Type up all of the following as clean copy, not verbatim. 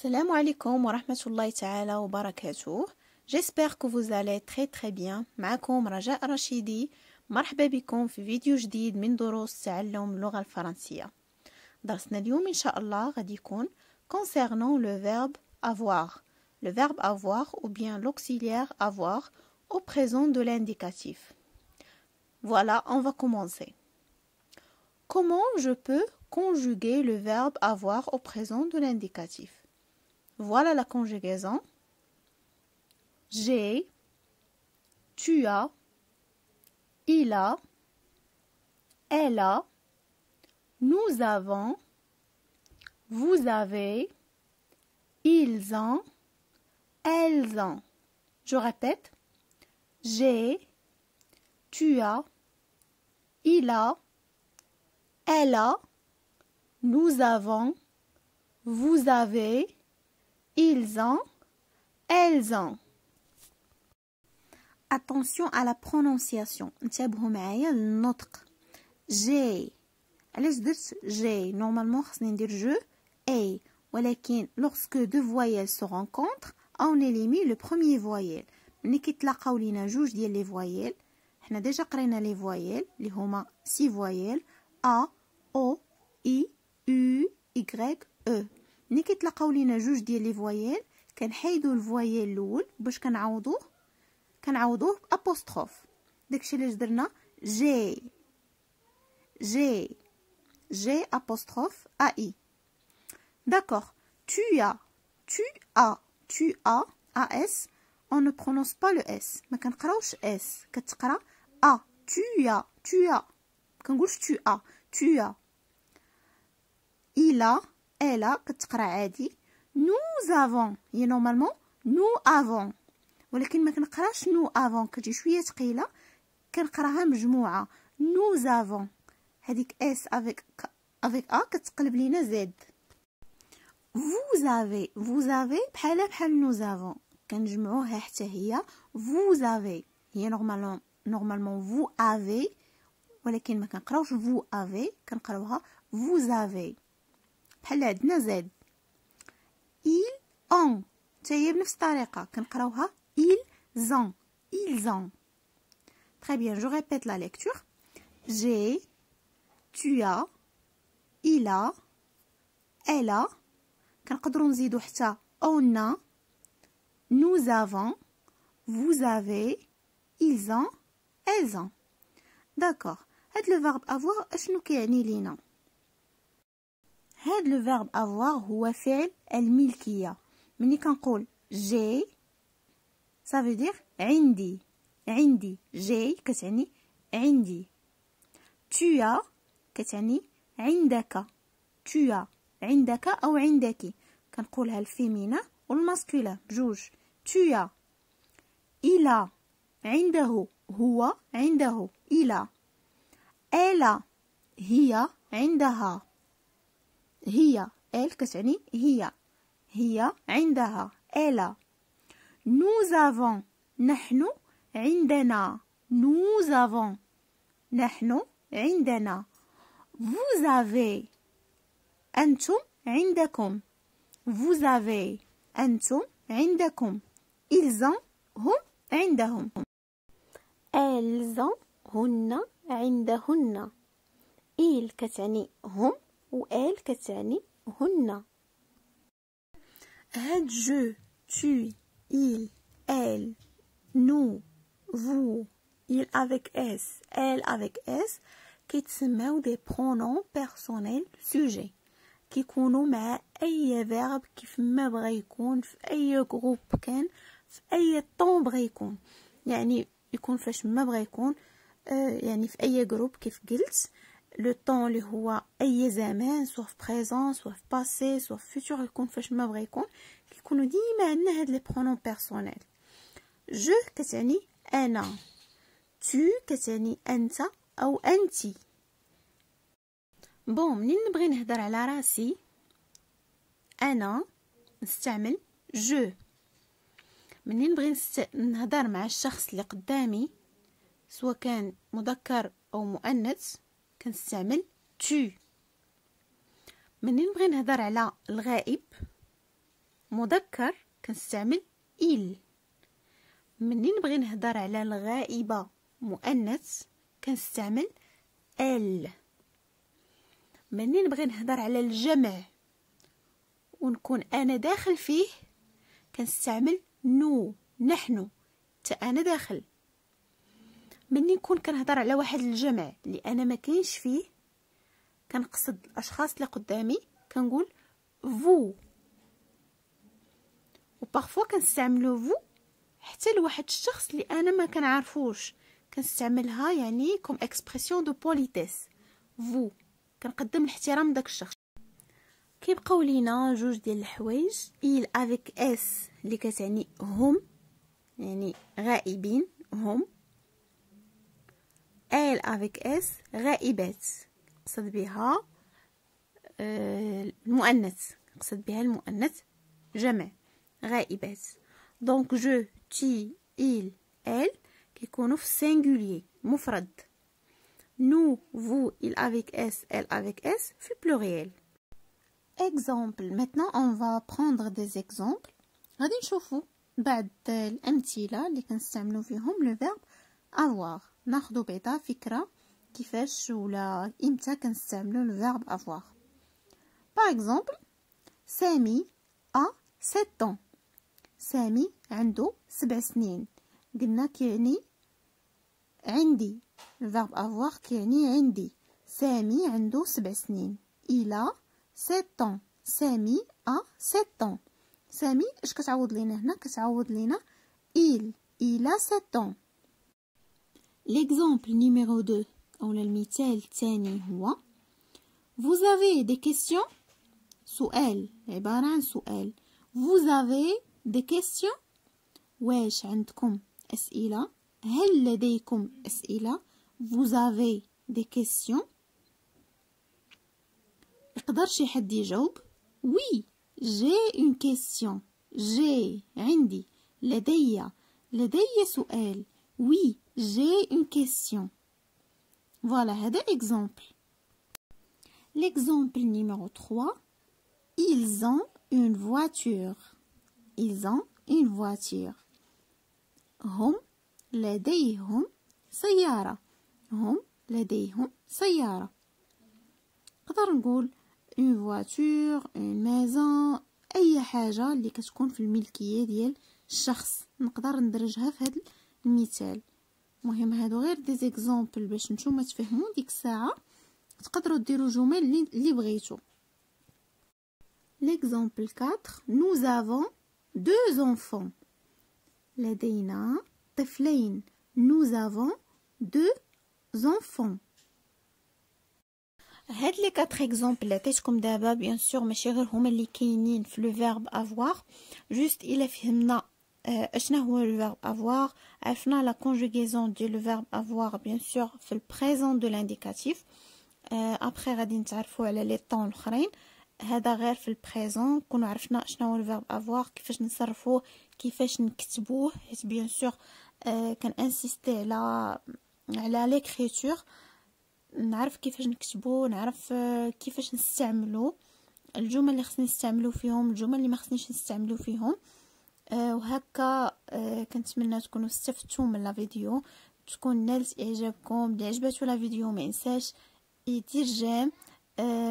Salam alaikum wa rahmatullahi ta'ala wa barakatuh. J'espère que vous allez très bien. معكم رجاء رشيدي. مرحبا بكم في فيديو جديد من دروس تعلم اللغة الفرنسية. درسنا اليوم إن شاء الله غادي يكون concernant le verbe avoir. Le verbe avoir ou bien l'auxiliaire avoir au présent de l'indicatif. Voilà, on va commencer. Comment je peux conjuguer le verbe avoir au présent de l'indicatif? Voilà la conjugaison. J'ai, tu as, il a, elle a, nous avons, vous avez, ils ont, elles ont. Je répète. J'ai, tu as, il a, elle a, nous avons, vous avez, ils ont, elles ont. Attention à la prononciation. انتبهوا معايا للنطق. J'ai. علاش درت j'ai? Normalement خصني ندير je et. ولكن lorsque deux voyelles se rencontrent, on élimine le premier voyelle. ملي كيتلاقاو لينا جوج ديال لي voyelles, حنا ديجا قرينا لي voyelles اللي هما 6 voyelles a, o, i, u, y, e. ملي كيتلاقاو لينا جوج ديال لي فوايل كنحيدو الفوايل الاول باش كنعوضوه بابوستروف. داكشي علاش درنا جي apostrophe ai. D'accord. Tu as as. On ne prononce pas le s. ما كنقراوش s. كتقرا a. tu as. كنقولش tu as. Il a, elle a, كتقرا عادي. Nous avons. هي normalement nous avons. ولكن ما كنقراش nous avons كتجي شويه ثقيله. كنقراها مجموعه. Nous avons. هذيك s avec a كتقلب لينا z. Vous avez بحال nous avons. كنجمعوها حتى هي vous avez. هي normalement vous avez. ولكن ما كنقراوش vous avez. كنقراوها vous avez. بحال عندنا زد. ils ont حتى هي بنفس الطريقه كنقراوها ils ont. Très bien, je répète la lecture. J'ai, tu as, il a, elle a. كنقدروا نزيدو حتى on a, nous avons, vous avez, ils ont, elles ont. D'accord. هاد le verbe avoir اشنو كيعني لينا؟ هاد لو فيرب avoir هو فعل الملكية. ملي كنقول j'ai ça veut dire عندي j'ai كتعني عندي. tu as كتعني عندك. tu as عندك أو عندك. كنقولها الفيمينا والماسكولا بجوج. tu as. il a عنده هو عنده il a. elle a هي عندها. هي elle كتعني هي عندها elle. nous avons نحن عندنا. nous avons نحن عندنا. vous avez أنتم عندكم. vous avez أنتم عندكم. ils ont هم عندهم. elles ont هن عندهن. il كتعني هم و elle كتعني هن. هاد je, tu, il, elle, nous, vous, il avec s, elle avec s كيتسماو des pronoms personnels sujets. كيكونوا مع اي verbe كيف ما بغى يكون في اي جروب كان في اي طون بغى يكون. يعني يكون فاش ما بغى يكون يعني في اي جروب كيف قلت. لو طون اللي هو اي زمان سواء في بريزون سواء في باسي سواء في فيتور يكون فاش ما بغى يكون. كيكونوا ديما عندنا هاد لي برونون بيرسونيل. جو كتعني انا. تو كتعني انت او انتي. بون منين نبغي نهضر على راسي انا نستعمل جو. منين نبغي نهضر مع الشخص اللي قدامي سواء كان مذكر او مؤنث كنستعمل tu. منين نبغي نهضر على الغائب مذكر كنستعمل il. مني نبغي نهضر على الغائبة مؤنث كنستعمل elle. مني نبغي نهضر على الجمع ونكون انا داخل فيه كنستعمل nous نحن حتى انا داخل. مني نكون كنهضر على واحد الجمع اللي انا ما كاينش فيه كنقصد الاشخاص اللي قدامي كنقول vous. وبارفوا كنستعملو vous حتى لواحد الشخص اللي انا ما كنعرفوش كنستعملها يعني كوم اكسبرسيون دو بوليتيس. vous كنقدم الاحترام داك الشخص. كيبقاو لينا جوج ديال الحوايج il avec s اللي كتعني هم يعني غائبين هم. elle avec s غائبات قصد بها المؤنث قصد بها المؤنث جمع غائبات. دونك جو تي il elle كيكونوا في السينغولير مفرد. nous vous il avec s elle avec s في البلوريال. exemple maintenant on va prendre des exemples. غادي نشوفوا بعض الامثله اللي كنستعملوا فيهم لو فيرب avoir. ناخذوا بعدا فكره كيفاش ولا امتى كنستعملوا لو فيرب avoir. par exemple سامي a 7 ans. سامي عنده 7 سنين. قلنا كيعني عندي. الفيرب avoir كيعني عندي. سامي عنده 7 سنين. il a 7 ans. سامي a 7 ans. سامي اش كتعوض لينا هنا؟ كتعوض لينا il a 7 ans. l'exemple numéro 2 او المثال الثاني هو vous avez des questions. سؤال عبارة عن سؤال. vous avez des questions. واش عندكم أسئلة؟ هل لديكم أسئلة؟ vous avez des questions. يقدر شي حد يجاوب oui j'ai une question. j'ai عندي. لدي سؤال. oui j'ai une question. voilà هذا exemple. l'exemple numéro 3 ils ont une voiture. ils ont une voiture. هم لديهم سيارة. هم لديهم سيارة. نقدر نقول une voiture une maison اي حاجة اللي كتكون في الملكية ديال الشخص نقدر ندرجها في هذا المثال. مهم هادو غير دي زيكزامبل باش نتوما تفهموا ديك الساعة تقدروا ديروا جمل اللي بغيتو. l'exemple 4 nous avons 2 enfants. لدينا طفلين. nous avons 2 enfants. هاد لي 4 اكزامبل اللي عطيتكم دابا بيان سور ماشي غير هما اللي كاينين في لو فيرب افوار. جوست الا فهمنا اشنا هو لو فيرب افوار عرفنا لا كونجوغيزون ديال لو فيرب افوار بيان سور في البريزون دو لانديكاتيف. ابري غادي نتعرفوا على لي طون الاخرين. هذا غير في البريزون نكونوا عرفنا شنو هو الفيرب افوار كيفاش نصرفوه كيفاش نكتبوه حيت بيان سور كان انسيستي على ليكريتور نعرف كيفاش نكتبو نعرف كيفاش نستعملو الجمل اللي خصني نستعملو فيهم الجمل اللي ما خصنيش نستعملو فيهم. وهكا كنتمنى تكونوا استفدتوا من لا فيديو تكون نالت اعجابكم. اللي عجباتو لا فيديو ما ينساش يدير جيم.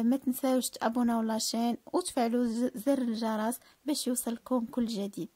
ما تنساوش تابوناو لاشين وتفعلوا زر الجرس باش يوصلكم كل جديد.